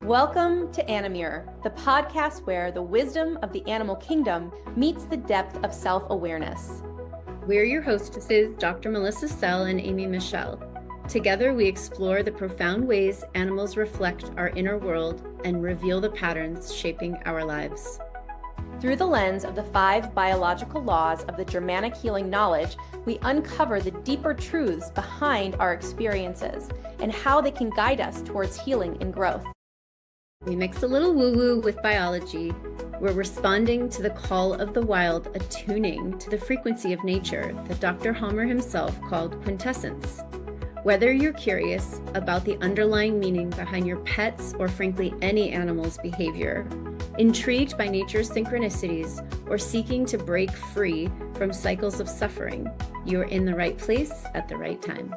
Welcome to AniMirror, the podcast where the wisdom of the animal kingdom meets the depth of self-awareness. We're your hostesses, DrMelissaSell and Michele. Together, we explore the profound ways animals reflect our inner world and reveal the patterns shaping our lives. Through the lens of the 5 biological laws of the Germanic healing knowledge, we uncover the deeper truths behind our experiences and how they can guide us towards healing and growth. We mix a little woo-woo with biology. We're responding to the call of the wild, attuning to the frequency of nature that Dr. Halmer himself called quintessence. Whether you're curious about the underlying meaning behind your pets or frankly any animal's behavior, intrigued by nature's synchronicities, or seeking to break free from cycles of suffering, you're in the right place at the right time.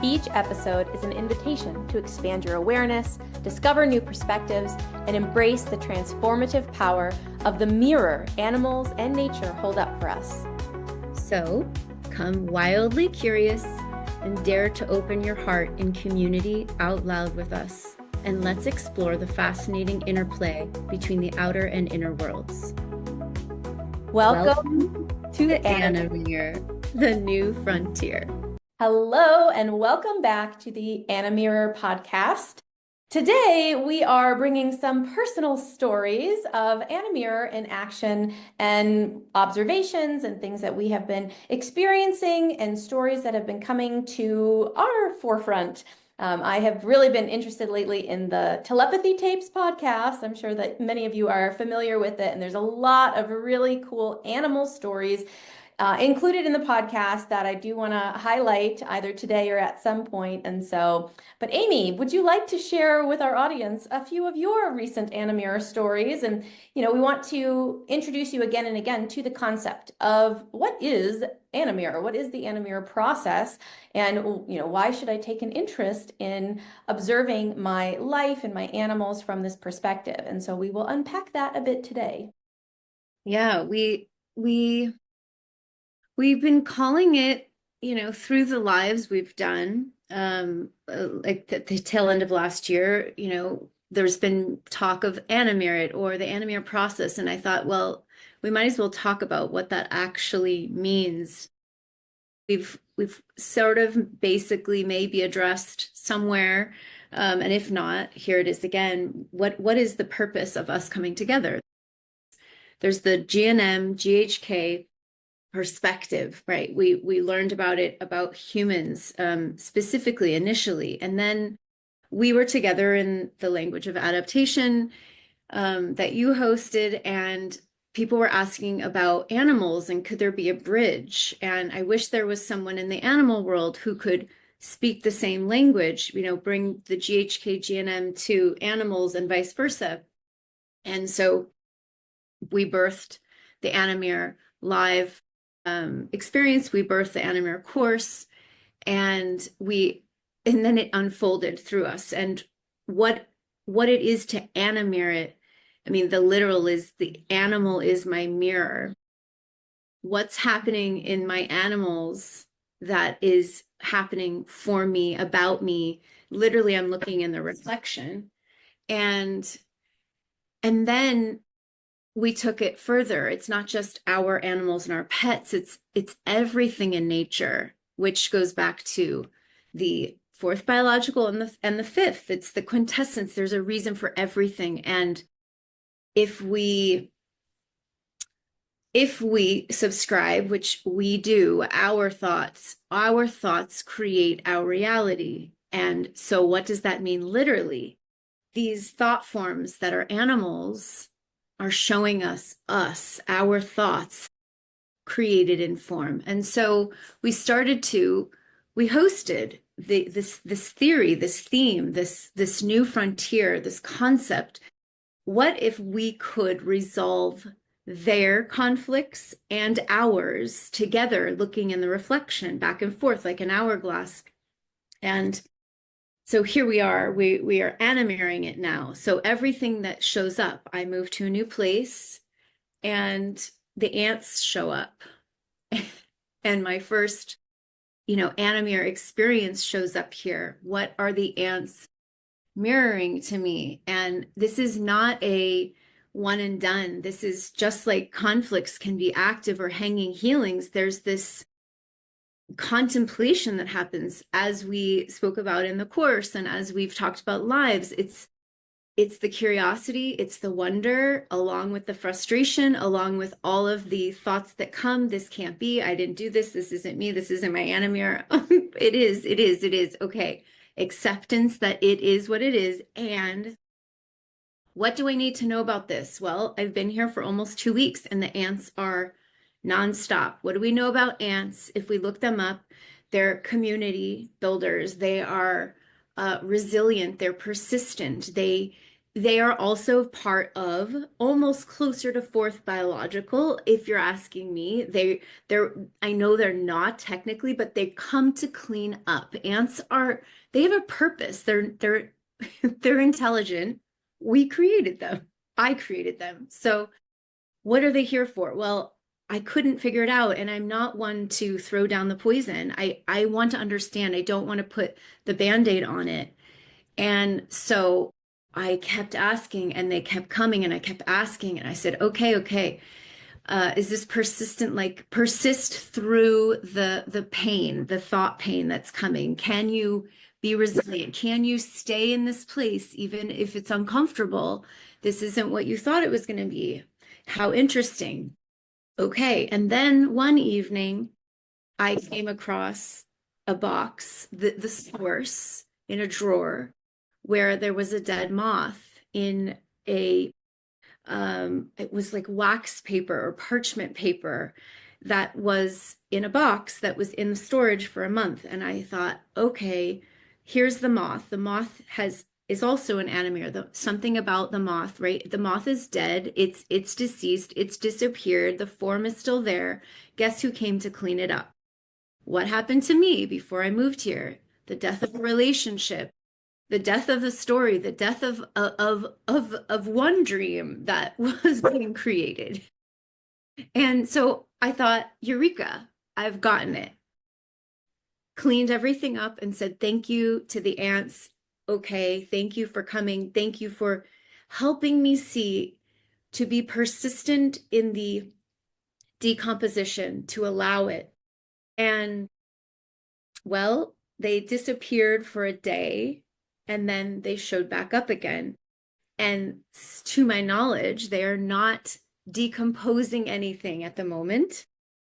Each episode is an invitation to expand your awareness, discover new perspectives, and embrace the transformative power of the mirror animals and nature hold up for us. So, come wildly curious and dare to open your heart in community out loud with us. And let's explore the fascinating interplay between the outer and inner worlds. Welcome to AniMirror, the new frontier. Hello, and welcome back to the AniMirror podcast. Today, we are bringing some personal stories of AniMirror in action and observations and things that we have been experiencing and stories that have been coming to our forefront. I have really been interested lately in the Telepathy Tapes podcast. I'm sure that many of you are familiar with it, and there's a lot of really cool animal stories included in the podcast that I do want to highlight either today or at some point. And so, but Amy, would you like to share with our audience a few of your recent AniMirror stories? And, we want to introduce you again and again to the concept of what is AniMirror? What is the AniMirror process? And, why should I take an interest in observing my life and my animals from this perspective? And so we will unpack that a bit today. Yeah, we've been calling it, through the lives we've done, like the tail end of last year, there's been talk of AniMirror or the AniMirror process. And I thought, well, we might as well talk about what that actually means. We've sort of basically maybe addressed somewhere, and if not, here it is again. What is the purpose of us coming together? There's the GNM, GHK perspective, right? We learned about it, about humans specifically initially, and then we were together in the language of adaptation that you hosted, and people were asking about animals and could there be a bridge? And I wish there was someone in the animal world who could speak the same language, bring the GHK GNM to animals and vice versa. And so we birthed the AniMirror live experience. We birthed the AniMirror course, and then it unfolded through us. And what it is to AniMirror it, I mean, the literal is the animal is my mirror. What's happening in my animals that is happening for me, about me, literally I'm looking in the reflection. And then we took it further. It's not just our animals and our pets, it's everything in nature, which goes back to the 4th biological and the 5th. It's the quintessence. There's a reason for everything. And if we subscribe, which we do, our thoughts create our reality. And so what does that mean literally? These thought forms that are animals are showing us, our thoughts created in form. And so we hosted this theory, this theme, this new frontier, this concept. What if we could resolve their conflicts and ours together, looking in the reflection back and forth like an hourglass? And so here we are, we are AniMirroring it now. So everything that shows up, I move to a new place and the ants show up. And my first, AniMirror experience shows up here. What are the ants mirroring to me. And this is not a one and done. This is just like conflicts can be active or hanging healings. There's this contemplation that happens as we spoke about in the course and as we've talked about lives. It's the curiosity, it's the wonder, along with the frustration, along with all of the thoughts that come. This can't be. I didn't do this. This isn't me. This isn't my AniMirror. It is. It is. It is. Okay. Acceptance that it is what it is. And what do I need to know about this? Well, I've been here for almost 2 weeks and the ants are nonstop. What do we know about ants? If we look them up, they're community builders. They are resilient. They're persistent. They are also part of almost closer to fourth biological, if you're asking me. I know they're not technically, but they come to clean up. Ants are, they have a purpose. They're intelligent. We created them. I created them. So what are they here for? Well, I couldn't figure it out, and I'm not one to throw down the poison. I want to understand. I don't want to put the Band-Aid on it. And so I kept asking and they kept coming and I kept asking and I said, okay, is this persistent, like persist through the pain, the thought pain that's coming? Can you be resilient? Can you stay in this place even if it's uncomfortable? This isn't what you thought it was going to be. How interesting. Okay. And then one evening I came across a box, the source in a drawer where there was a dead moth in a it was like wax paper or parchment paper that was in a box that was in storage for a month. And I thought, okay, here's the moth. The moth is also an AniMirror. Something about the moth, right? The moth is dead. It's deceased. It's disappeared. The form is still there. Guess who came to clean it up? What happened to me before I moved here? The death of a relationship, the death of a story, the death of one dream that was being created. And so I thought, Eureka, I've gotten it. Cleaned everything up and said thank you to the ants. Okay, thank you for coming. Thank you for helping me see, to be persistent in the decomposition, to allow it. And well, they disappeared for a day and then they showed back up again. And to my knowledge, they are not decomposing anything at the moment.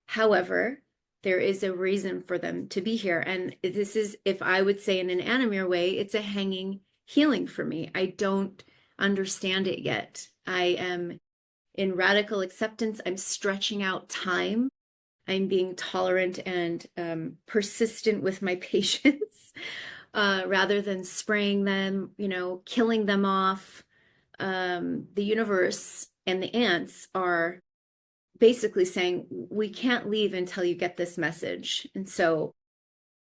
However, there is a reason for them to be here. And this is, if I would say in an AniMirror way, it's a hanging healing for me. I don't understand it yet. I am in radical acceptance. I'm stretching out time. I'm being tolerant and persistent with my patients rather than spraying them, killing them off. The universe and the ants are basically saying, we can't leave until you get this message. And so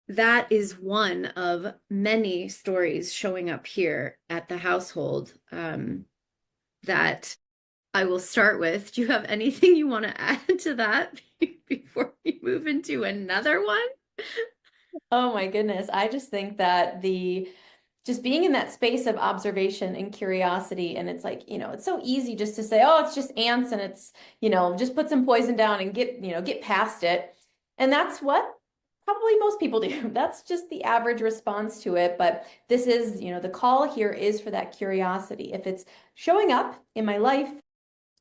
that is one of many stories showing up here at the household that I will start with. Do you have anything you want to add to that before we move into another one? Oh my goodness. I just think that just being in that space of observation and curiosity, and it's like, it's so easy just to say, oh, it's just ants and it's, just put some poison down and get past it. And that's what probably most people do. That's just the average response to it. But this is, the call here is for that curiosity. If it's showing up in my life,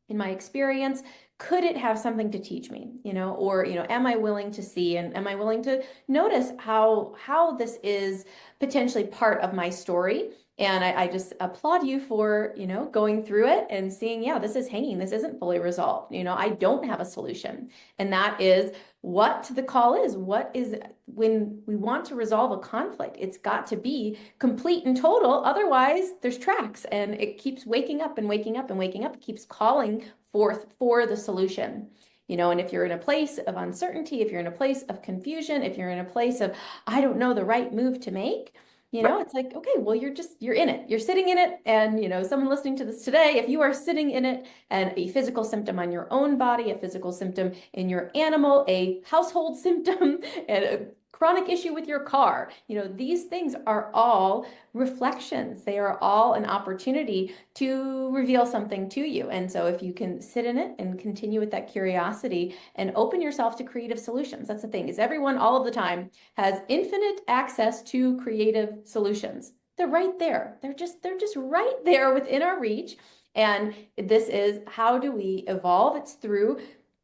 in my experience, could it have something to teach me, or, am I willing to see and am I willing to notice how this is potentially part of my story? And I just applaud you for, going through it and seeing, yeah, this is hanging. This isn't fully resolved. I don't have a solution. And that is what the call is. What is, when we want to resolve a conflict, it's got to be complete and total. Otherwise, there's tracks and it keeps waking up and waking up and waking up. It keeps calling forth for the solution. And if you're in a place of uncertainty, if you're in a place of confusion, if you're in a place of, I don't know the right move to make, it's like, okay, well, you're in it. You're sitting in it. And, someone listening to this today, if you are sitting in it and a physical symptom on your own body, a physical symptom in your animal, a household symptom, and a chronic issue with your car. These things are all reflections. They are all an opportunity to reveal something to you. And so if you can sit in it and continue with that curiosity and open yourself to creative solutions, that's the thing, is everyone all of the time has infinite access to creative solutions. They're right there. They're just right there within our reach. And this is, how do we evolve? It's through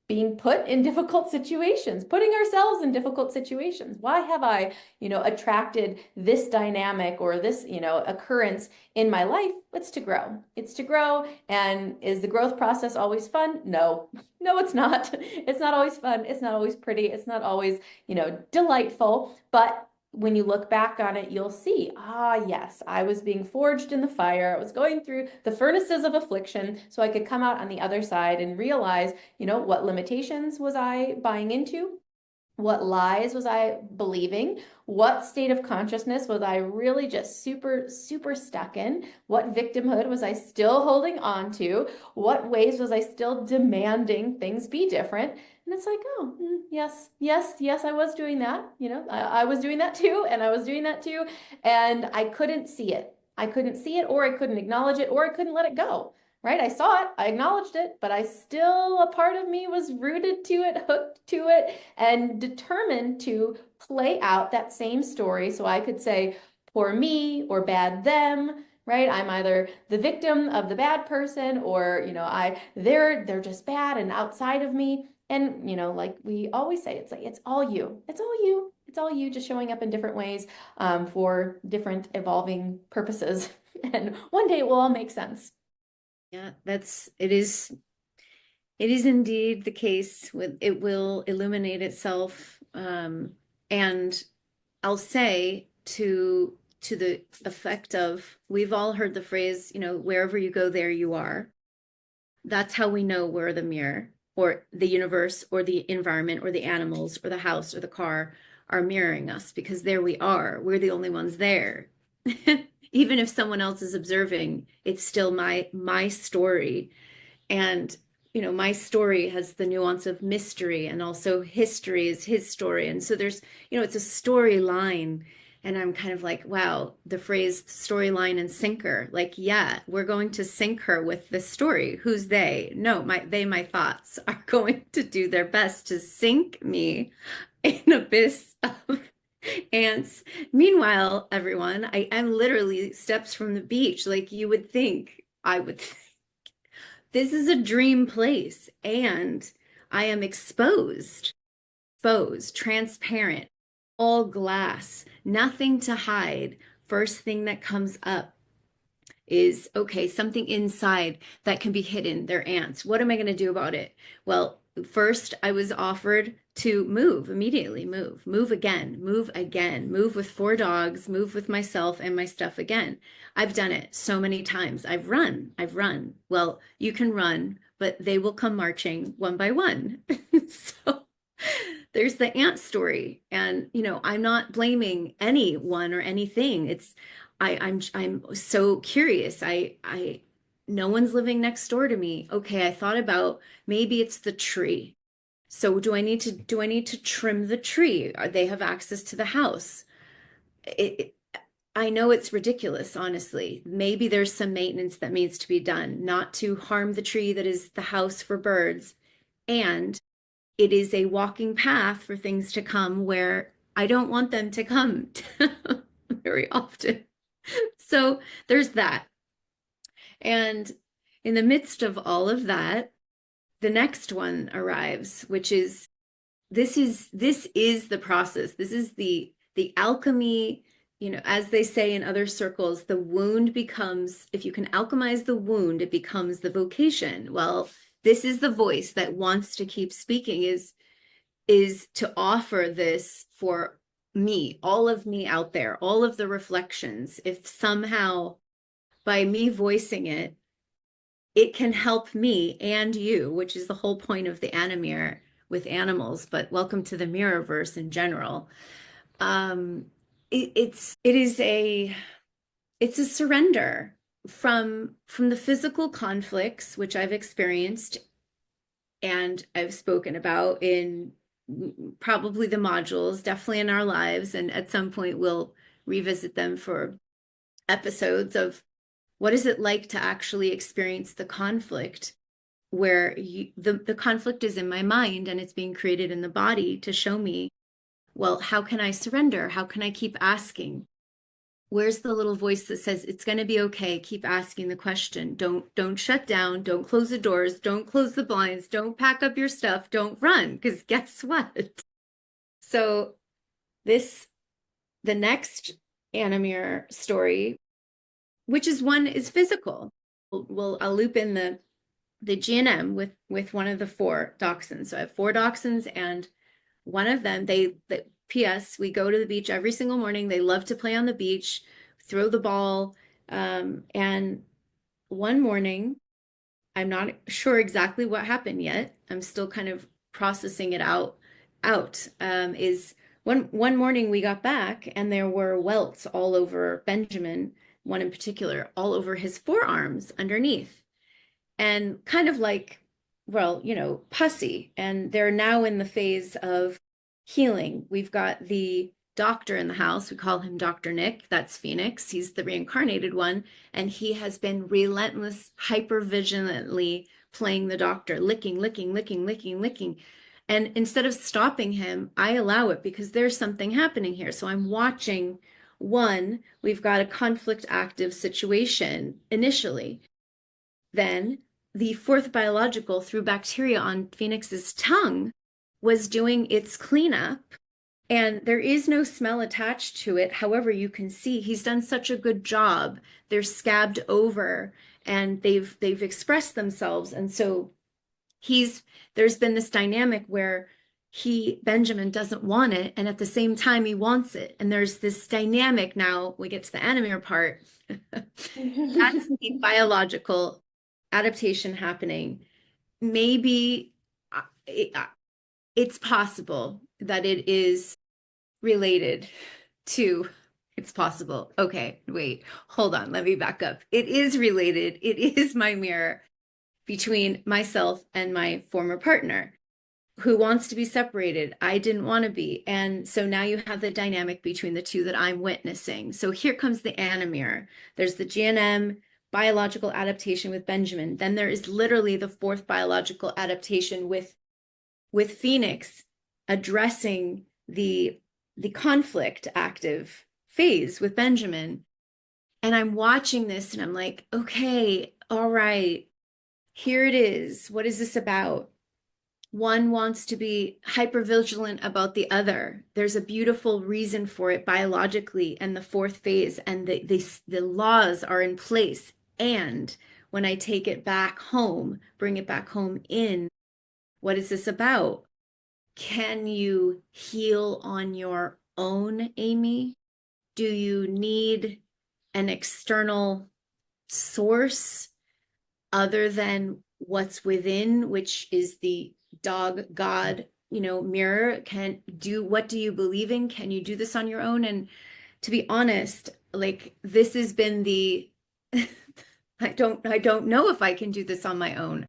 being put in difficult situations, putting ourselves in difficult situations. Why have I, attracted this dynamic or this, occurrence in my life? It's to grow. It's to grow. And is the growth process always fun? No, no, it's not. It's not always fun. It's not always pretty. It's not always, delightful. But when you look back on it, you'll see, yes, I was being forged in the fire. I was going through the furnaces of affliction so I could come out on the other side and realize, what limitations was I buying into? What lies was I believing? What state of consciousness was I really just super, super stuck in? What victimhood was I still holding on to? What ways was I still demanding things be different? And it's like, yes, yes, yes, I was doing that. I was doing that too, and I was doing that too. And I couldn't see it. I couldn't see it, or I couldn't acknowledge it, or I couldn't let it go. Right? I saw it, I acknowledged it, but a part of me was rooted to it, hooked to it, and determined to play out that same story so I could say, poor me or bad them, right? I'm either the victim of the bad person, or, they're just bad and outside of me. And, like we always say, it's like, it's all you. It's all you. It's all you, just showing up in different ways, for different evolving purposes. And one day it will all make sense. Yeah, it is indeed the case. With it will illuminate itself. And I'll say to the effect of, we've all heard the phrase, wherever you go, there you are. That's how we know we're the mirror, or the universe, or the environment, or the animals, or the house, or the car are mirroring us, because there we are. We're the only ones there. Even if someone else is observing, it's still my story. And my story has the nuance of mystery, and also history is his story. And so there's, it's a storyline. And I'm kind of like, wow, the phrase storyline and sinker, like, yeah, we're going to sink her with the story. Who's they? No, my thoughts are going to do their best to sink me in an abyss of ants. Meanwhile, everyone, I am literally steps from the beach. Like, you would think, I would think, this is a dream place, and I am exposed, transparent, all glass, nothing to hide. First thing that comes up is, okay, something inside that can be hidden. They're ants. What am I going to do about it? Well, first I was offered to move immediately, move again, move with 4 dogs, move with myself and my stuff again. I've done it so many times. I've run. Well, you can run, but they will come marching one by one. So there's the ant story. And, I'm not blaming anyone or anything. I'm so curious. No one's living next door to me. Okay, I thought about, maybe it's the tree. So do I need to trim the tree? They have access to the house. I know it's ridiculous, honestly. Maybe there's some maintenance that needs to be done, not to harm the tree that is the house for birds. And it is a walking path for things to come where I don't want them to come very often. So there's that. And in the midst of all of that, the next one arrives, which is, this is the process. This is the alchemy. As they say in other circles, the wound becomes, if you can alchemize the wound, it becomes the vocation. Well, this is the voice that wants to keep speaking, is to offer this for me, all of me out there, all of the reflections. If somehow by me voicing it, it can help me and you, which is the whole point of the AniMirror with animals, but welcome to the Mirrorverse in general. It's a surrender from the physical conflicts, which I've experienced and I've spoken about in probably the modules, definitely in our lives. And at some point, we'll revisit them for episodes of what is it like to actually experience the conflict where the conflict is in my mind and it's being created in the body to show me, well, how can I surrender? How can I keep asking? Where's the little voice that says it's going to be okay? Keep asking the question. Don't shut down. Don't close the doors. Don't close the blinds. Don't pack up your stuff. Don't run. Because guess what? So this the next AniMirror story, which is one is physical. I'll loop in the GNM with one of the four dachshunds. So I have four dachshunds, and one of them, P.S. we go to the beach every single morning. They love to play on the beach, throw the ball. And one morning, I'm not sure exactly what happened yet. I'm still kind of processing it out. Is one morning we got back and there were welts all over Benjamin, one in particular, all over his forearms underneath, and kind of like, well, pussy. And they're now in the phase of healing. We've got the doctor in the house. We call him Dr. Nick. That's Phoenix. He's the reincarnated one. And he has been relentless, hyper vigilantly playing the doctor, licking, licking, licking, licking, licking. And instead of stopping him, I allow it because there's something happening here. So I'm watching. One, we've got a conflict active situation initially. Then the fourth biological, through bacteria on Phoenix's tongue, was doing its cleanup, and there is no smell attached to it. However, you can see he's done such a good job. They're scabbed over and they've expressed themselves. And so there's been this dynamic where Benjamin doesn't want it, and at the same time he wants it. And there's this dynamic. Now we get to the AniMirror part. That's the biological adaptation happening. Maybe it's possible that it is related to, it's possible. Okay, wait, hold on. Let me back up. It is related. It is my mirror between myself and my former partner who wants to be separated. I didn't want to be. And so now you have the dynamic between the two that I'm witnessing. So here comes the AniMirror. There's the GNM biological adaptation with Benjamin. Then there is literally the fourth biological adaptation with Phoenix addressing the conflict active phase with Benjamin. And I'm watching this and I'm like, okay, all right, here it is. What is this about? One wants to be hypervigilant about the other. There's a beautiful reason for it biologically, and the fourth phase, and the laws are in place. And when I take it back home, bring it back home in, what is this about? Can you heal on your own, Amy? Do you need an external source other than what's within, which is the dog God, mirror? What do you believe in? Can you do this on your own? And to be honest, like, this has been the I don't know if I can do this on my own.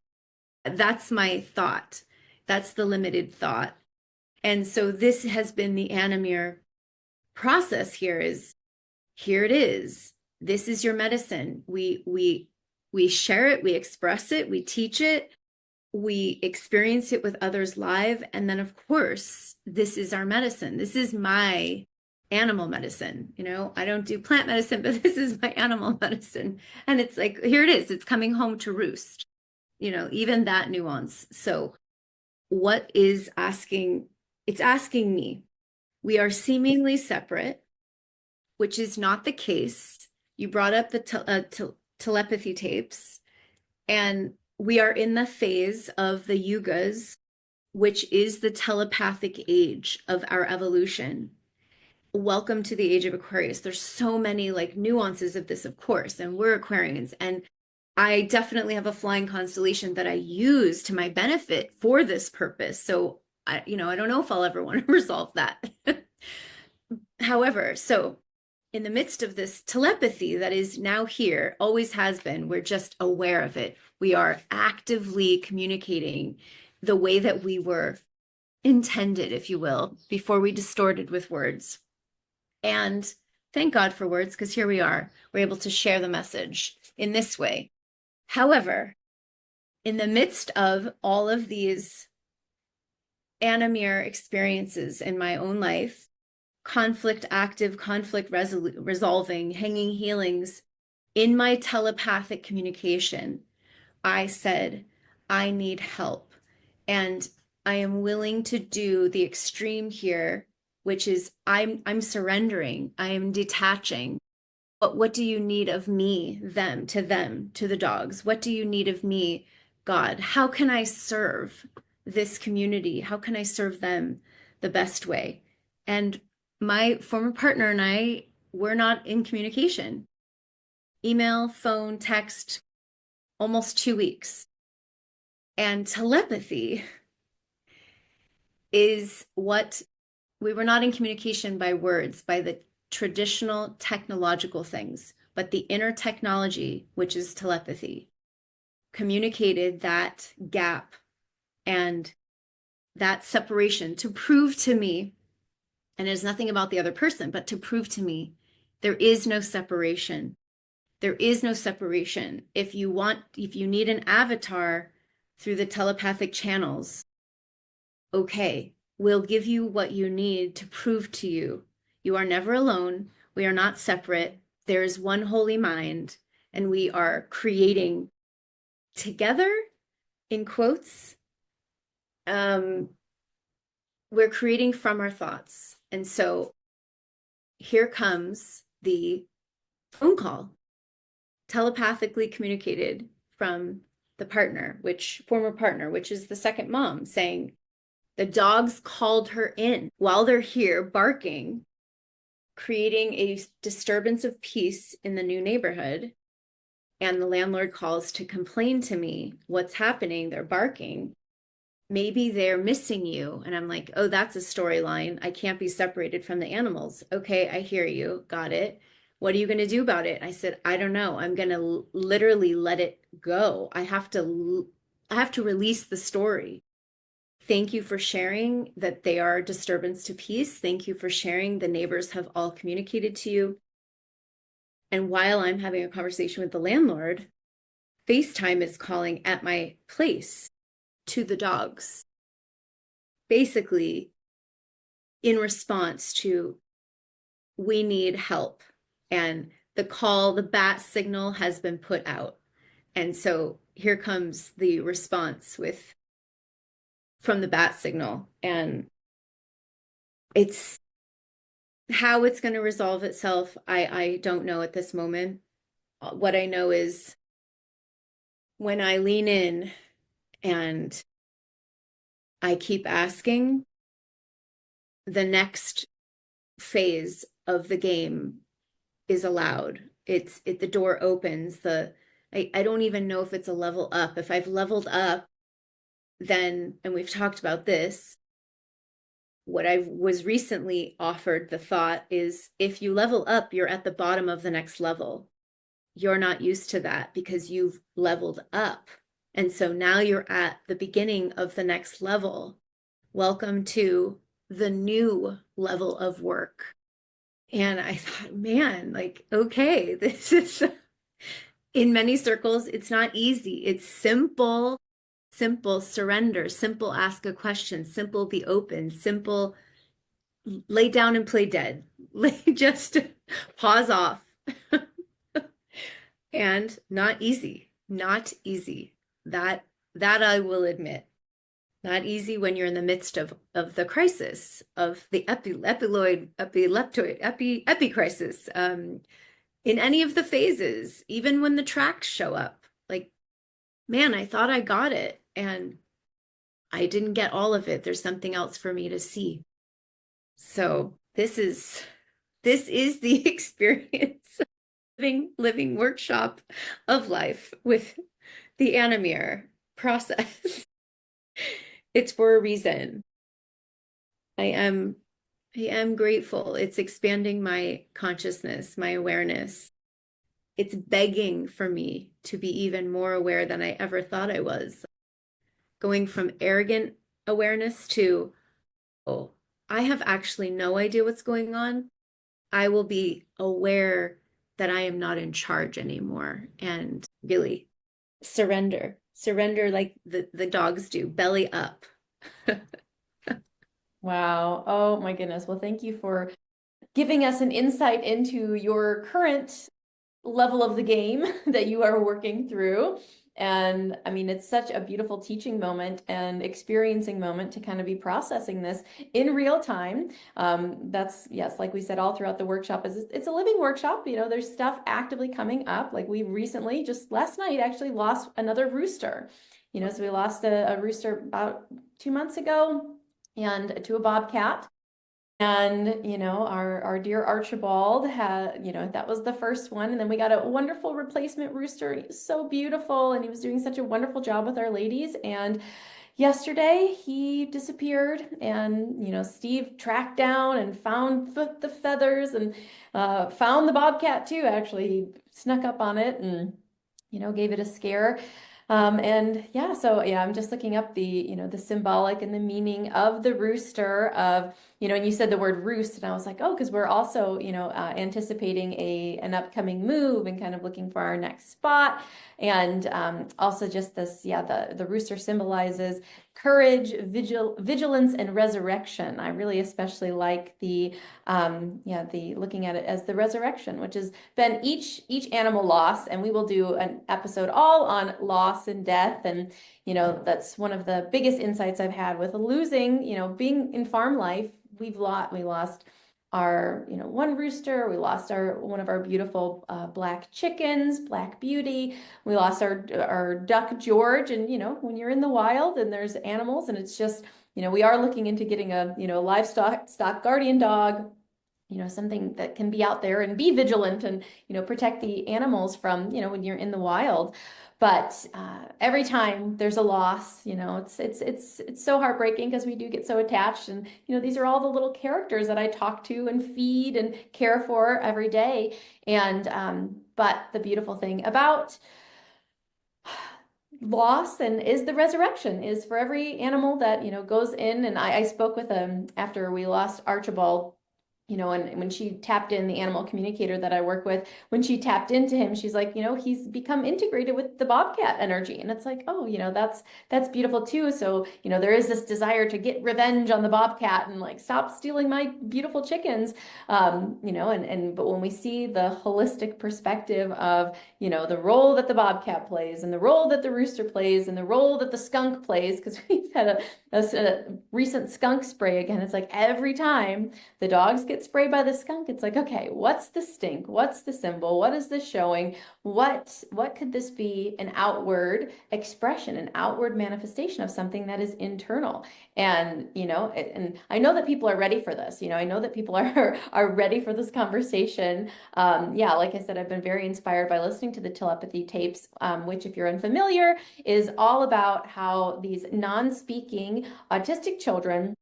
That's my thought. That's the limited thought. And so this has been the AniMirror process. Here it is. This is your medicine. We share it, we express it, we teach it, we experience it with others live. And then, of course, this is our medicine. This is my animal medicine. I don't do plant medicine, but this is my animal medicine. And it's like, here it is. It's coming home to roost, even that nuance. So what is asking? It's asking me. We are seemingly separate, which is not the case. You brought up the telepathy tapes, and we are in the phase of the yugas, which is the telepathic age of our evolution. Welcome to the age of Aquarius. There's so many nuances of this, of course, and we're Aquarians, and I definitely have a flying constellation that I use to my benefit for this purpose. So I don't know if I'll ever want to resolve that. However, so in the midst of this telepathy that is now here, always has been, we're just aware of it. We are actively communicating the way that we were intended, if you will, before we distorted with words. And thank God for words, because here we are. We're able to share the message in this way. However, in the midst of all of these AniMirror experiences in my own life, active conflict resolving, hanging healings, in my telepathic communication, I said, I need help. And I am willing to do the extreme here, which is I'm surrendering, I am detaching. But what do you need of me, them, to the dogs? What do you need of me, God? How can I serve this community? How can I serve them the best way? And my former partner and I were not in communication. Email, phone, text, almost 2 weeks. And telepathy is what we were not in communication by words, by the traditional technological things, but the inner technology, which is telepathy, communicated that gap and that separation to prove to me, and it's nothing about the other person, but to prove to me there is no separation. There is no separation. If you need an avatar through the telepathic channels, okay, we'll give you what you need to prove to you. You are never alone. We are not separate. There is one holy mind, and we are creating together, in quotes. We're creating from our thoughts. And so here comes the phone call, telepathically communicated from the former partner, which is the second mom, saying, the dogs called her in while they're here barking, creating a disturbance of peace in the new neighborhood. And the landlord calls to complain to me, what's happening? They're barking. Maybe they're missing you. And I'm like, oh, that's a storyline. I can't be separated from the animals. Okay, I hear you. Got it. What are you going to do about it? I said, I don't know. I'm going to literally let it go. I have to release the story. Thank you for sharing that they are a disturbance to peace. Thank you for sharing the neighbors have all communicated to you. And while I'm having a conversation with the landlord, FaceTime is calling at my place to the dogs, basically in response to, we need help. And the bat signal has been put out. And so here comes the response from the bat signal. And it's how it's going to resolve itself. I don't know at this moment. What I know is when I lean in and I keep asking, the next phase of the game is allowed. The door opens. I don't even know if it's a level up. If I've leveled up, then, and we've talked about this, what I was recently offered the thought is, if you level up, you're at the bottom of the next level. You're not used to that because you've leveled up. And so now you're at the beginning of the next level. Welcome to the new level of work. And I thought, man, like, okay, this is, in many circles, it's not easy. It's simple surrender, simple ask a question, simple be open, simple lay down and play dead. Just pause off. And not easy, not easy. That I will admit. Not easy when you're in the midst of the crisis, of the epi crisis, in any of the phases, even when the tracks show up. Like, man, I thought I got it, and I didn't get all of it. There's something else for me to see. So this is the experience, living workshop of life with the AniMirror process. It's for a reason. I am grateful. It's expanding my consciousness, my awareness. It's begging for me to be even more aware than I ever thought I was. Going from arrogant awareness to oh, I have actually no idea what's going on. I will be aware that I am not in charge anymore and really surrender like the dogs do, belly up. Wow. Oh my goodness. Well, thank you for giving us an insight into your current level of the game that you are working through. And I mean, it's such a beautiful teaching moment and experiencing moment to kind of be processing this in real time. That's, yes, like we said, all throughout the workshop is it's a living workshop. You know, there's stuff actively coming up. Like we recently, just last night, actually lost another rooster. You know, so we lost a rooster about 2 months ago and to a bobcat. And, you know, our dear Archibald had, you know, that was the first one. And then we got a wonderful replacement rooster. He was so beautiful and he was doing such a wonderful job with our ladies. And yesterday he disappeared and, you know, Steve tracked down and found the feathers and found the bobcat too. Actually, he snuck up on it and, you know, gave it a scare. And yeah, so yeah, I'm just looking up the, you know, the symbolic and the meaning of the rooster of, you know, and you said the word roost, and I was like, oh, because we're also, you know, anticipating an upcoming move and kind of looking for our next spot. And also just this, yeah, the rooster symbolizes courage, vigilance, and resurrection. I really especially like the, yeah, the looking at it as the resurrection, which has been each animal loss, and we will do an episode all on loss and death. And you know, that's one of the biggest insights I've had with losing, you know, being in farm life. We lost our, you know, one rooster. We lost our one of our beautiful black chickens, Black Beauty. We lost our duck George. And you know, when you're in the wild and there's animals, and it's just, you know, we are looking into getting a, you know, livestock guardian dog, you know, something that can be out there and be vigilant and, you know, protect the animals from, you know, when you're in the wild. But every time there's a loss, you know, it's so heartbreaking because we do get so attached. And, you know, these are all the little characters that I talk to and feed and care for every day. And but the beautiful thing about loss and is the resurrection is for every animal that, you know, goes in. And I spoke with after we lost Archibald, you know, and when she tapped in, the animal communicator that I work with, when she tapped into him, she's like, you know, he's become integrated with the bobcat energy. And it's like, oh, you know, that's beautiful too. So, you know, there is this desire to get revenge on the bobcat and like stop stealing my beautiful chickens. You know, but when we see the holistic perspective of, you know, the role that the bobcat plays and the role that the rooster plays and the role that the skunk plays, because we've had a recent skunk spray again. It's like every time the dogs get sprayed by the skunk, it's like, okay, what's the stink? What's the symbol? What is this showing? What could this be? An outward expression, an outward manifestation of something that is internal. And, you know, and I know that people are ready for this. You know, I know that people are ready for this conversation. Yeah, like I said, I've been very inspired by listening to the telepathy tapes, which, if you're unfamiliar, is all about how these non-speaking autistic children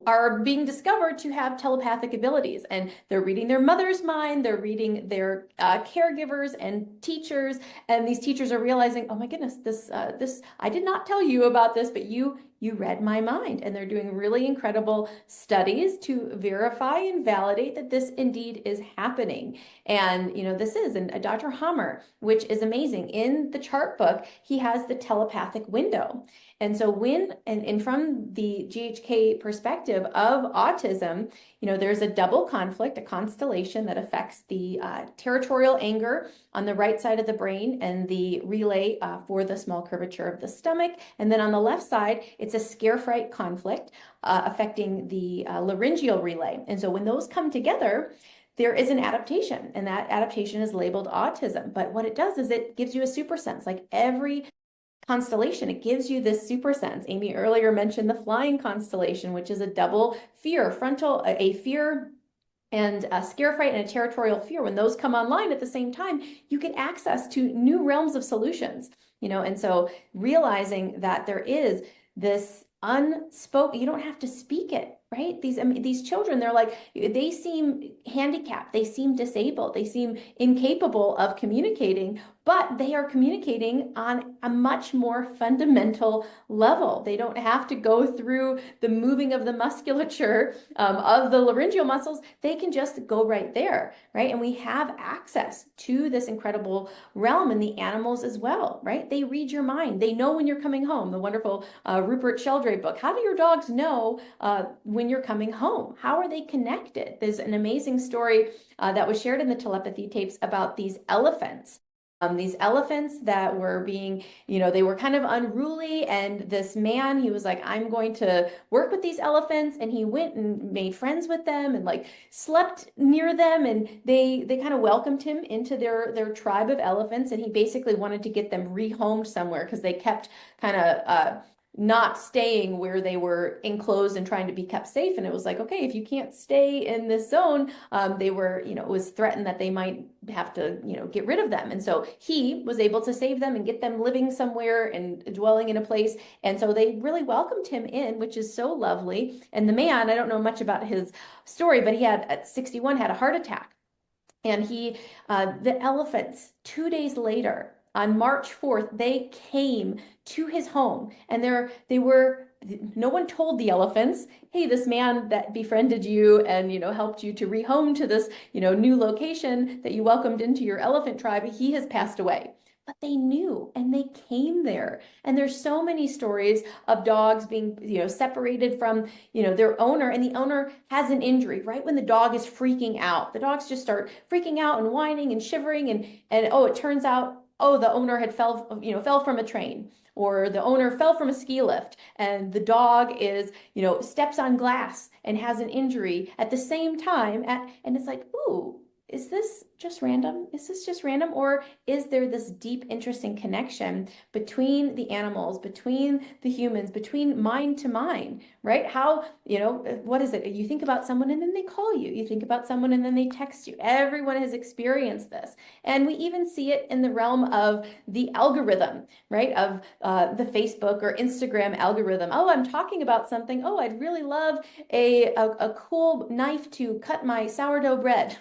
are being discovered to have telepathic abilities, and they're reading their mother's mind, they're reading their caregivers and teachers, and these teachers are realizing, oh my goodness, this I did not tell you about this, but you read my mind. And they're doing really incredible studies to verify and validate that this indeed is happening. And you know, this is, and Dr. Hammer, which is amazing, in the chart book he has the telepathic window. And so and from the GHK perspective of autism, you know, there's a double conflict, a constellation that affects the territorial anger on the right side of the brain and the relay for the small curvature of the stomach. And then on the left side, it's a scare fright conflict affecting the laryngeal relay. And so when those come together, there is an adaptation, and that adaptation is labeled autism. But what it does is it gives you a super sense, like every constellation, it gives you this super sense. Amy earlier mentioned the flying constellation, which is a double fear, a fear and a scare fright and a territorial fear. When those come online at the same time, you get access to new realms of solutions, you know. And so realizing that there is this unspoken, you don't have to speak it, right? These children, they're like, they seem handicapped, they seem disabled, they seem incapable of communicating, but they are communicating on a much more fundamental level. They don't have to go through the moving of the musculature of the laryngeal muscles. They can just go right there, right? And we have access to this incredible realm in the animals as well, right? They read your mind. They know when you're coming home. The wonderful Rupert Sheldrake book. How do your dogs know when you're coming home? How are they connected? There's an amazing story that was shared in the telepathy tapes about these elephants that were being, they were kind of unruly. And this man, he was like, I'm going to work with these elephants. And he went and made friends with them and like slept near them. And they kind of welcomed him into their tribe of elephants. And he basically wanted to get them rehomed somewhere because they kept kind of not staying where they were enclosed and trying to be kept safe. And it was like, okay, if you can't stay in this zone, they were, it was threatened that they might have to, get rid of them. And so he was able to save them and get them living somewhere and dwelling in a place. And so they really welcomed him in, which is so lovely. And the man, I don't know much about his story, but he had at 61 had a heart attack. And the elephants, 2 days later, on March 4th, they came to his home, and no one told the elephants, hey, this man that befriended you and, helped you to rehome to this, new location that you welcomed into your elephant tribe, he has passed away. But they knew and they came there. And there's so many stories of dogs being, separated from, their owner, and the owner has an injury right when the dog is freaking out. The dogs just start freaking out and whining and shivering, and oh, it turns out, oh, the owner had fell from a train, or the owner fell from a ski lift, and the dog is, steps on glass and has an injury at the same time. And it's like, ooh, is this just random? Is this just random? Or is there this deep, interesting connection between the animals, between the humans, between mind to mind, right? How, what is it? You think about someone and then they call you. You think about someone and then they text you. Everyone has experienced this. And we even see it in the realm of the algorithm, right? Of the Facebook or Instagram algorithm. Oh, I'm talking about something. Oh, I'd really love a cool knife to cut my sourdough bread.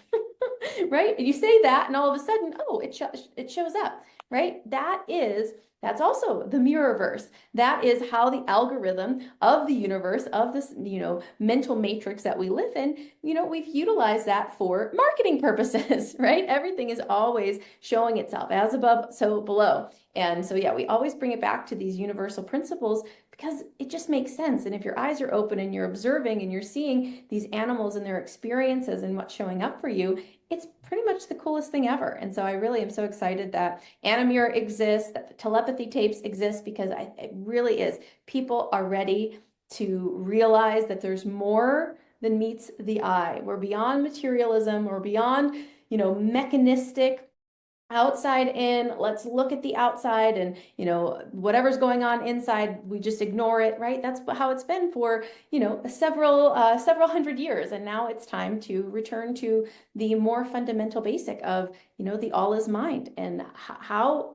Right? You say that, and all of a sudden, oh, it shows up, right? That's also the mirrorverse. That is how the algorithm of the universe, of this, mental matrix that we live in, we've utilized that for marketing purposes, right? Everything is always showing itself as above, so below. And so, yeah, we always bring it back to these universal principles because it just makes sense. And if your eyes are open and you're observing and you're seeing these animals and their experiences and what's showing up for you, it's pretty much the coolest thing ever. And so I really am so excited that AniMirror exists, that the telepathy tapes exist, because it really is. People are ready to realize that there's more than meets the eye. We're beyond materialism. We're beyond, mechanistic outside in. Let's look at the outside, and whatever's going on inside, we just ignore it, right? That's how it's been for several hundred years. And now it's time to return to the more fundamental basic of the all is mind. And how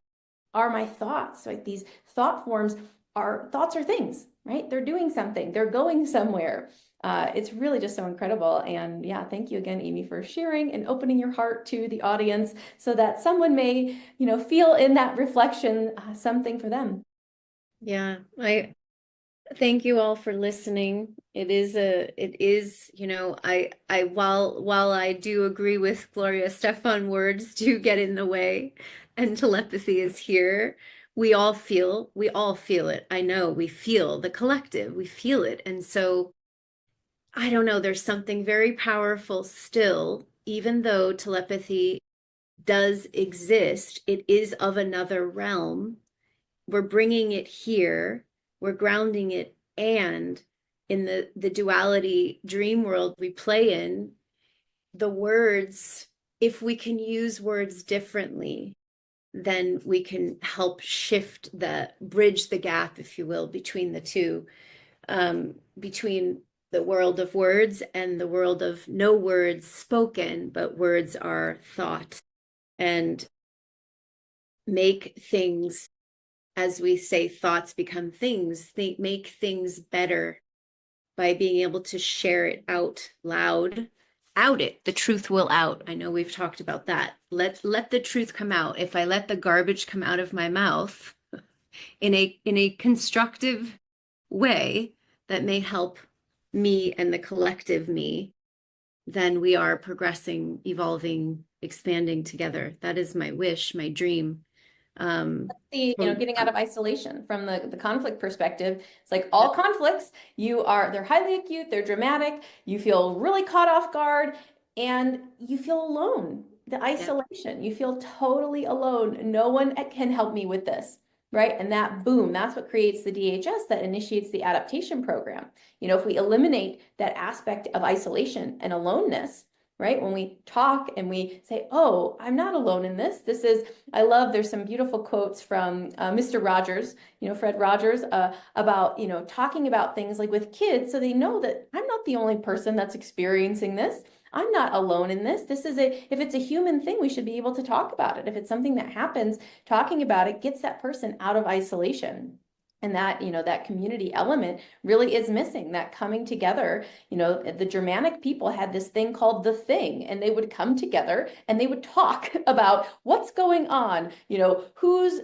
are my thoughts, like these thought forms, thoughts are things, right? They're doing something, they're going somewhere. It's really just so incredible. And yeah, thank you again, Amy, for sharing and opening your heart to the audience so that someone may, feel in that reflection something for them. Yeah, I thank you all for listening. It is, while I do agree with Gloria Stefan, words do get in the way and telepathy is here. We all feel it. I know we feel the collective, we feel it. And so I don't know, there's something very powerful still, even though telepathy does exist, it is of another realm. We're bringing it here, we're grounding it, and in the duality dream world we play in, the words, if we can use words differently, then we can help bridge the gap, if you will, between the two, between the world of words and the world of no words spoken, but words are thought, and make things, as we say, thoughts become things, make things better. by being able to share it out loud. Out it. The truth will out. I know we've talked about that. Let the truth come out. If I let the garbage come out of my mouth in a constructive way that may help me and the collective me, then we are progressing, evolving, expanding together. That is my wish, my dream. Getting out of isolation from the conflict perspective. It's like all conflicts, they're highly acute, they're dramatic, you feel really caught off guard, and you feel alone. The Yeah. isolation, you feel totally alone. No one can help me with this, right? And that boom, that's what creates the DHS that initiates the adaptation program. If we eliminate that aspect of isolation and aloneness, right? When we talk and we say, oh, I'm not alone in this. I love, there's some beautiful quotes from Mr. Rogers, Fred Rogers, about, talking about things like with kids so they know that I'm not the only person that's experiencing this. I'm not alone in this. If it's a human thing, we should be able to talk about it. If it's something that happens, talking about it gets that person out of isolation. And that community element really is missing, that coming together. The Germanic people had this thing called the thing, and they would come together and they would talk about what's going on, whose,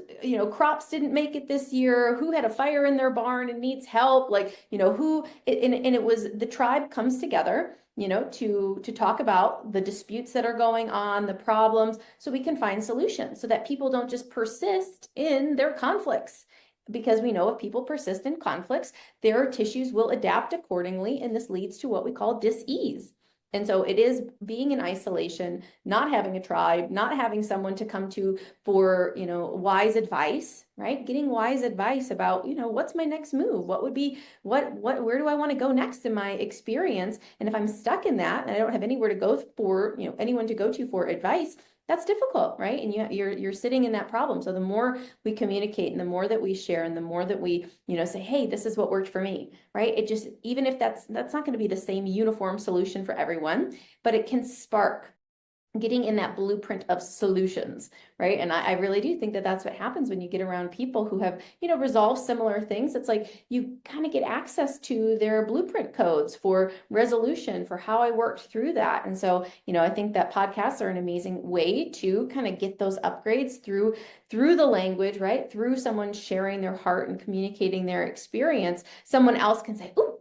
crops didn't make it this year, who had a fire in their barn and needs help, like, and it was the tribe comes together, to talk about the disputes that are going on, the problems, so we can find solutions so that people don't just persist in their conflicts. Because we know if people persist in conflicts, their tissues will adapt accordingly, and this leads to what we call dis-ease. And so it is being in isolation, not having a tribe, not having someone to come to for, wise advice, right? Getting wise advice about, what's my next move? Where do I want to go next in my experience? And if I'm stuck in that and I don't have anywhere to go for, anyone to go to for advice, that's difficult, right? And you're sitting in that problem. So the more we communicate and the more that we share and the more that we, say, hey, this is what worked for me, right? It just, even if that's not going to be the same uniform solution for everyone, but it can spark getting in that blueprint of solutions, right? And I really do think that that's what happens when you get around people who have, resolved similar things. It's like you kind of get access to their blueprint codes for resolution, for how I worked through that. And so, I think that podcasts are an amazing way to kind of get those upgrades through the language, right? Through someone sharing their heart and communicating their experience. Someone else can say, "Ooh,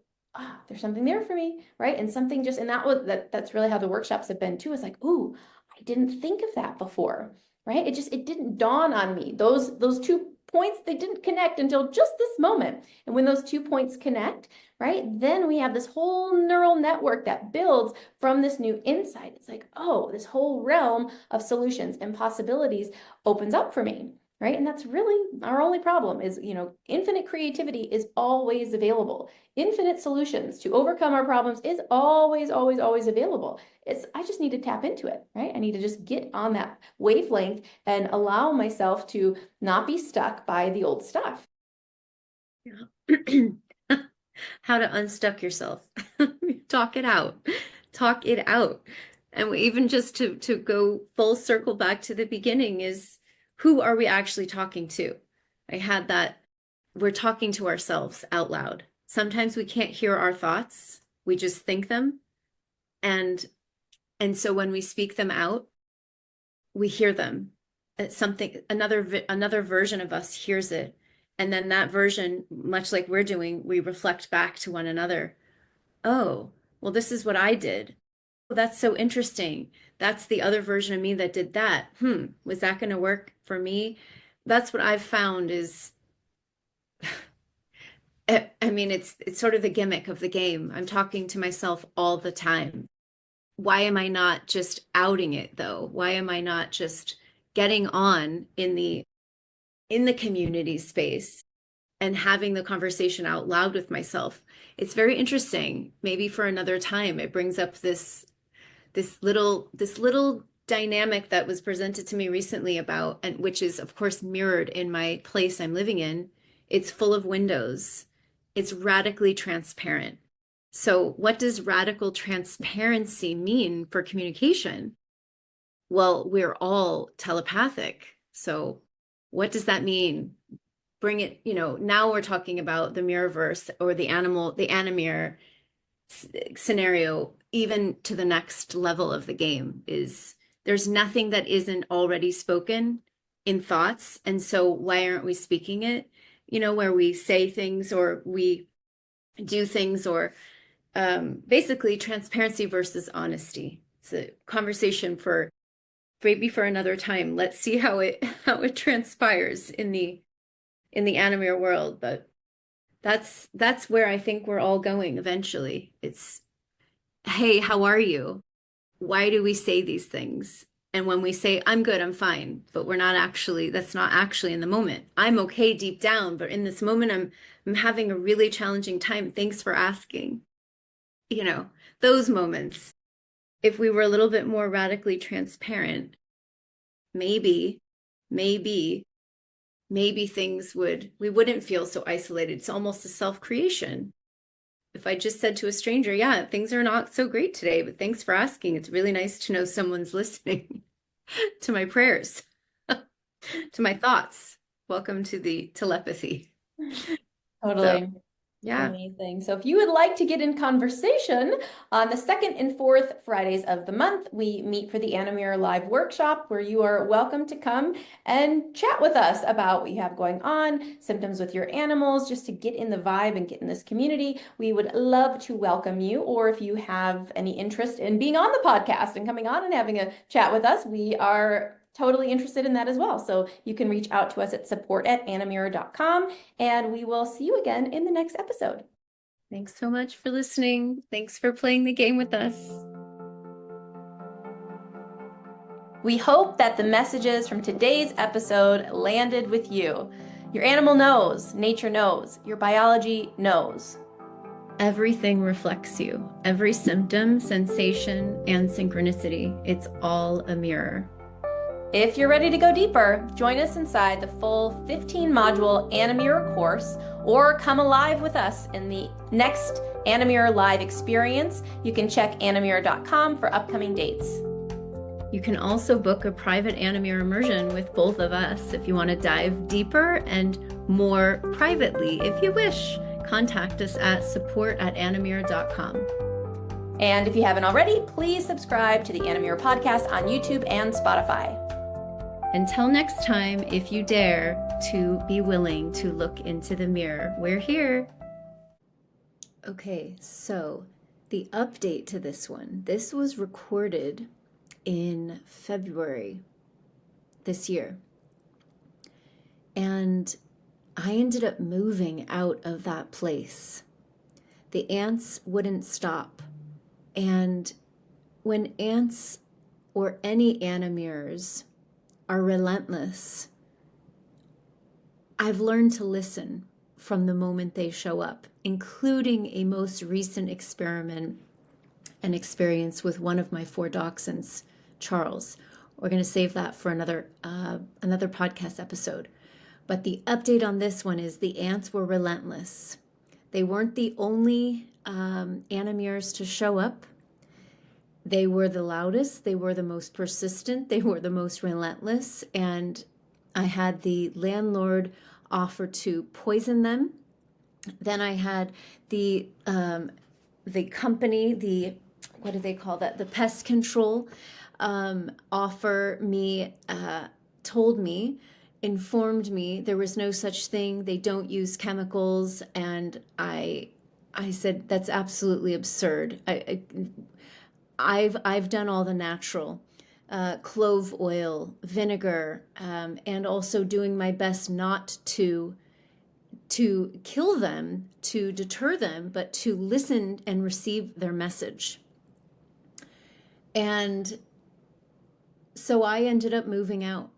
there's something there for me," right? And something just, and that's really how the workshops have been too. It's like, ooh, I didn't think of that before, right? It didn't dawn on me. Those 2 points, they didn't connect until just this moment. And when those 2 points connect, right, then we have this whole neural network that builds from this new insight. It's like, oh, this whole realm of solutions and possibilities opens up for me. Right. And that's really our only problem is, infinite creativity is always available. Infinite solutions to overcome our problems is always, always, always available. I just need to tap into it, right? I need to just get on that wavelength and allow myself to not be stuck by the old stuff. Yeah. How to unstuck yourself. Talk it out. Talk it out. And even just to go full circle back to the beginning is, who are we actually talking to? I had that, we're talking to ourselves out loud. Sometimes we can't hear our thoughts. We just think them. And so when we speak them out, we hear them. It's something, another version of us hears it. And then that version, much like we're doing, we reflect back to one another. Oh, well, this is what I did. Oh, that's so interesting. That's the other version of me that did that. Was that going to work for me? That's what I've found is, I mean, it's sort of the gimmick of the game. I'm talking to myself all the time. Why am I not just outing it though? Why am I not just getting on in the community space and having the conversation out loud with myself? It's very interesting. Maybe for another time, it brings up this little dynamic that was presented to me recently about, and which is of course mirrored in my place I'm living in. It's full of windows. It's radically transparent. So what does radical transparency mean for communication? Well, we're all telepathic. So what does that mean? Bring it, now we're talking about the mirrorverse or the AniMirror. scenario, even to the next level of the game, is there's nothing that isn't already spoken in thoughts. And so why aren't we speaking it? Where we say things or we do things, or basically transparency versus honesty. It's a conversation for maybe for another time. Let's see how it transpires in the anime world. But that's where I think we're all going eventually. It's, hey, how are you? Why do we say these things? And when we say, I'm good, I'm fine, but that's not actually in the moment. I'm okay deep down, but in this moment, I'm having a really challenging time. Thanks for asking. Those moments, if we were a little bit more radically transparent, maybe, maybe, maybe we wouldn't feel so isolated. It's almost a self-creation. If I just said to a stranger, yeah, things are not so great today, but thanks for asking. It's really nice to know someone's listening to my prayers, to my thoughts. Welcome to the telepathy. So, Totally. yeah. Amazing. So if you would like to get in conversation, on the second and fourth Fridays of the month, we meet for the AniMirror Live workshop, where you are welcome to come and chat with us about what you have going on, symptoms with your animals, just to get in the vibe and get in this community. We would love to welcome you. Or if you have any interest in being on the podcast and coming on and having a chat with us, we are totally interested in that as well. So you can reach out to us at support@animirror.com, and we will see you again in the next episode. Thanks so much for listening. Thanks for playing the game with us. We hope that the messages from today's episode landed with you. Your animal knows, nature knows, your biology knows. Everything reflects you. Every symptom, sensation, and synchronicity. It's all a mirror. If you're ready to go deeper, join us inside the full 15-module AniMirror course, or come alive with us in the next AniMirror Live experience. You can check animirror.com for upcoming dates. You can also book a private AniMirror immersion with both of us if you want to dive deeper and more privately. If you wish, contact us at support@animirror.com. And if you haven't already, please subscribe to the AniMirror podcast on YouTube and Spotify. Until next time, if you dare to be willing to look into the mirror, we're here. Okay, so the update to this one. This was recorded in February this year. And I ended up moving out of that place. The ants wouldn't stop. And when ants or any AniMirrors are relentless, I've learned to listen from the moment they show up, including a most recent experiment and experience with one of my 4 dachshunds, Charles. We're going to save that for another podcast episode. But the update on this one is the ants were relentless. They weren't the only AniMirrors to show up. They were the loudest, they were the most persistent, they were the most relentless, and I had the landlord offer to poison them. Then I had the company, what do they call that? The pest control offer me, informed me there was no such thing. They don't use chemicals, and I said that's absolutely absurd. I've done all the natural, clove oil, vinegar, and also doing my best not to kill them, to deter them, but to listen and receive their message. And so I ended up moving out.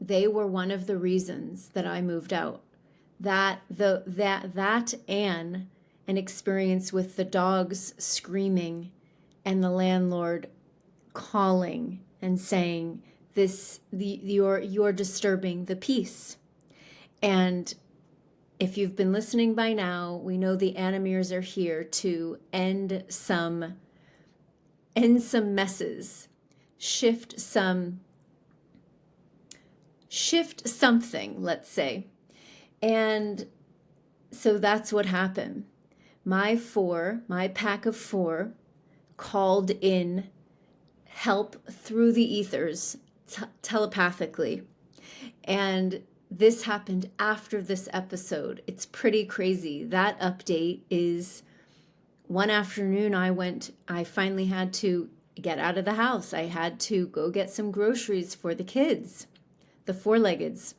They were one of the reasons that I moved out. That and an experience with the dogs screaming and the landlord calling and saying, you're disturbing the peace. And if you've been listening by now, we know the AniMirrors are here to end some messes, shift something, let's say. And so that's what happened. my pack of four, called in help through the ethers telepathically. And this happened after this episode. It's pretty crazy. That update is one afternoon I finally had to get out of the house. I had to go get some groceries for the kids, the four-leggeds.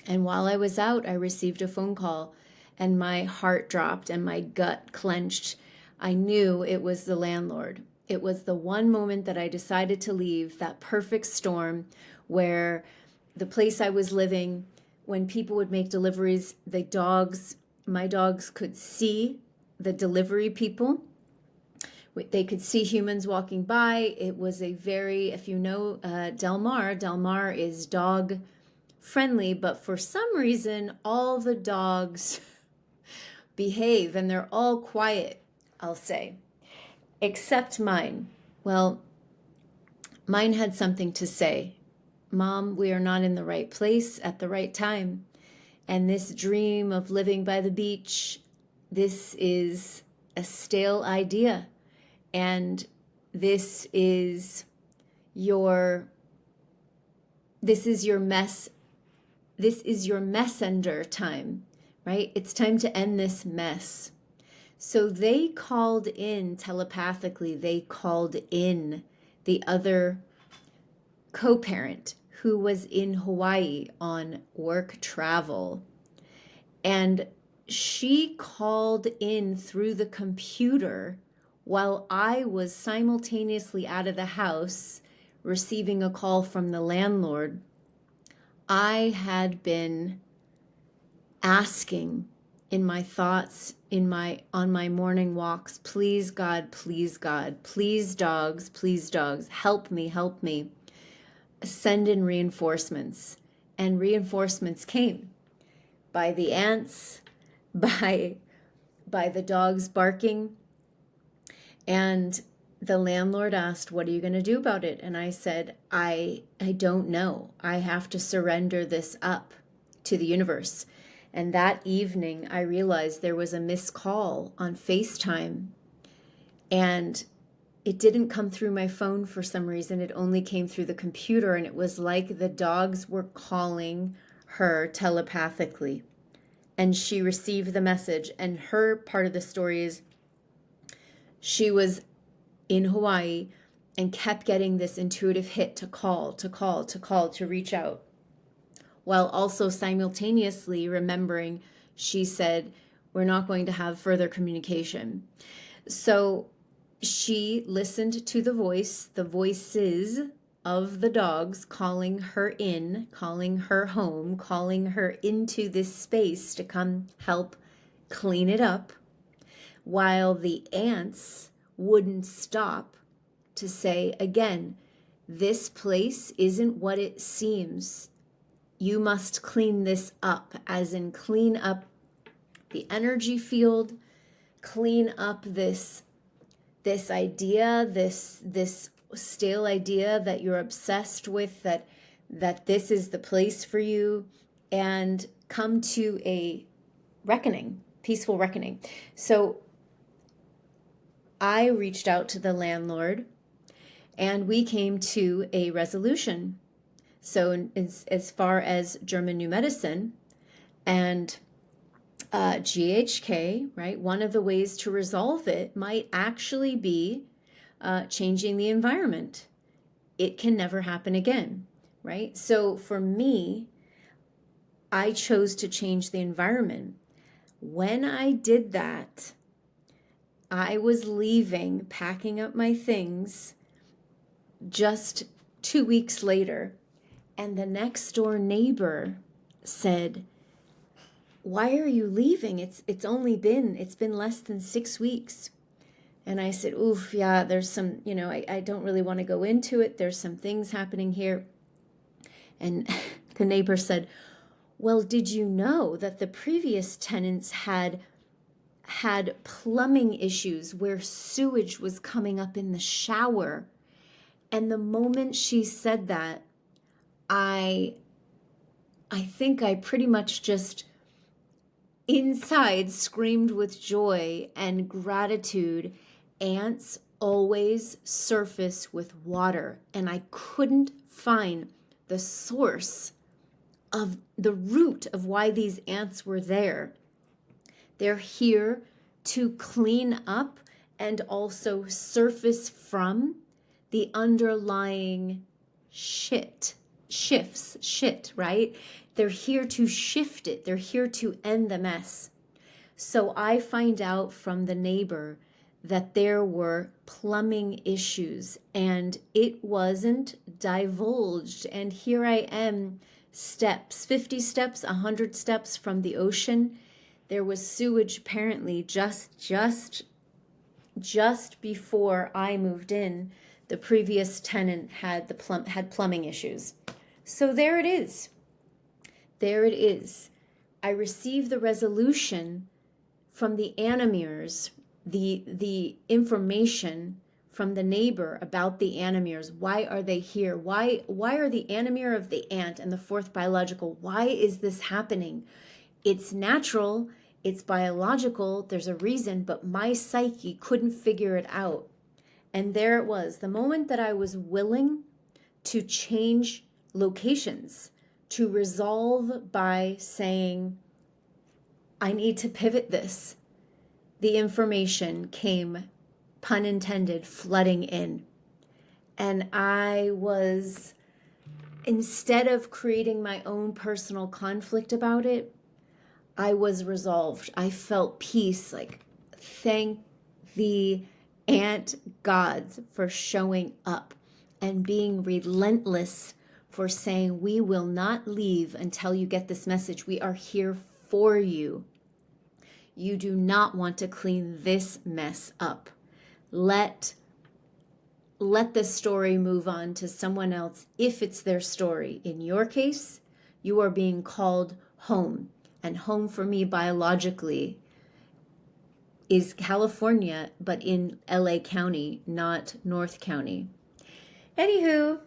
And while I was out, I received a phone call and my heart dropped and my gut clenched. I knew it was the landlord. It was the one moment that I decided to leave, that perfect storm where the place I was living, when people would make deliveries, my dogs could see the delivery people. They could see humans walking by. It was a very, if you know Del Mar is dog friendly, but for some reason, all the dogs behave and they're all quiet, I'll say, except mine. Well, mine had something to say. Mom, we are not in the right place at the right time. And this dream of living by the beach, this is a stale idea. And this is your mess. This is your messender time, right? It's time to end this mess. So they called in telepathically, they called in the other co-parent who was in Hawaii on work travel. And she called in through the computer while I was simultaneously out of the house receiving a call from the landlord. I had been asking in my thoughts, on my morning walks, please God, please God, please dogs, help me, send in reinforcements. And reinforcements came by the ants, by the dogs barking. And the landlord asked, what are you going to do about it? And I said, I don't know. I have to surrender this up to the universe. And that evening, I realized there was a missed call on FaceTime. And it didn't come through my phone for some reason. It only came through the computer. And it was like the dogs were calling her telepathically. And she received the message. And her part of the story is she was in Hawaii and kept getting this intuitive hit to call, to reach out, while also simultaneously remembering, she said, we're not going to have further communication. So she listened to the voices of the dogs calling her in, calling her home, calling her into this space to come help clean it up, while the ants wouldn't stop to say, again, this place isn't what it seems. You must clean this up, as in clean up the energy field, clean up this idea, this stale idea that you're obsessed with, that this is the place for you, and come to a reckoning, peaceful reckoning. So I reached out to the landlord and we came to a resolution. So as far as German New Medicine and GHK, right, one of the ways to resolve it might actually be changing the environment. It can never happen again, right? So for me, I chose to change the environment. When I did that, I was leaving, packing up my things just 2 weeks later, and the next door neighbor said, why are you leaving? It's been less than 6 weeks. And I said, oof, yeah, there's some, I don't really want to go into it. There's some things happening here. And the neighbor said, well, did you know that the previous tenants had plumbing issues where sewage was coming up in the shower? And the moment she said that, I think I pretty much just inside screamed with joy and gratitude. Ants always surface with water, and I couldn't find the source of the root of why these ants were there. They're here to clean up and also surface from the underlying shit, right? They're here to shift it. They're here to end the mess. So I find out from the neighbor that there were plumbing issues and it wasn't divulged. And here I am, steps, 50 steps, 100 steps from the ocean. There was sewage apparently just before I moved in. The previous tenant had plumbing issues. So there it is. There it is. I received the resolution from the AniMirrors, the information from the neighbor about the AniMirrors. Why are they here? Why are the AniMirror of the ant and the fourth biological? Why is this happening? It's natural, it's biological, there's a reason, but my psyche couldn't figure it out. And there it was, the moment that I was willing to change locations, to resolve by saying, I need to pivot this, the information came, pun intended, flooding in. And I was, instead of creating my own personal conflict about it, I was resolved. I felt peace, like, thank the ant gods for showing up and being relentless, for saying, we will not leave until you get this message. We are here for you. You do not want to clean this mess up. Let the story move on to someone else if it's their story. In your case, you are being called home. And home for me biologically is California, but in LA County, not North County. Anywho,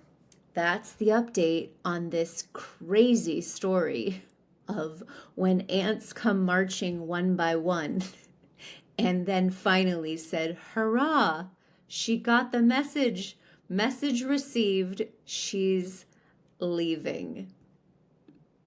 that's the update on this crazy story of when ants come marching one by one and then finally said, hurrah, she got the message received, she's leaving.